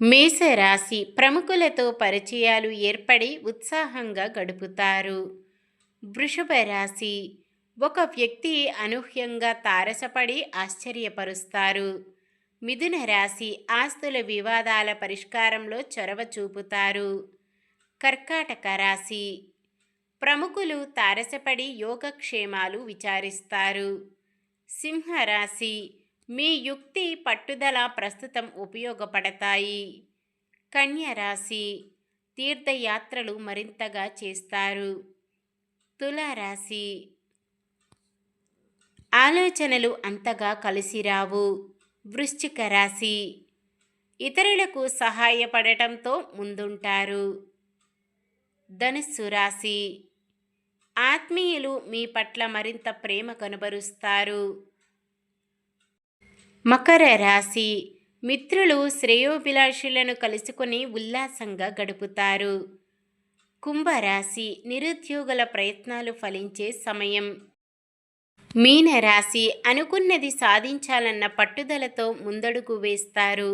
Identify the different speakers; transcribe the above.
Speaker 1: మేషరాశి ప్రముఖులతో పరిచయాలు ఏర్పడి ఉత్సాహంగా గడుపుతారు. వృషభ రాశి ఒక వ్యక్తి అనూహ్యంగా తారసపడి ఆశ్చర్యపరుస్తారు. మిథున రాశి ఆస్తుల వివాదాల పరిష్కారంలో చొరవ చూపుతారు. కర్కాటక రాశి ప్రముఖులు తారసపడి యోగక్షేమాలు విచారిస్తారు. సింహరాశి మీ యుక్తి పట్టుదల ప్రస్తుతం ఉపయోగపడతాయి. కన్య రాశి తీర్థయాత్రలు మరింతగా చేస్తారు. తులారాశి ఆలోచనలు అంతగా కలిసిరావు. వృశ్చిక రాశి ఇతరులకు సహాయపడటంతో ముందుంటారు. ధనుస్సు రాశి ఆత్మీయులు మీ పట్ల మరింత ప్రేమ కనబరుస్తారు. మకర రాశి మిత్రులు శ్రేయోభిలాషులను కలుసుకొని ఉల్లాసంగా గడుపుతారు. కుంభరాశి నిరుద్యోగుల ప్రయత్నాలు ఫలించే సమయం. మీనరాశి అనుకున్నది సాధించాలన్న పట్టుదలతో ముందడుగు వేస్తారు.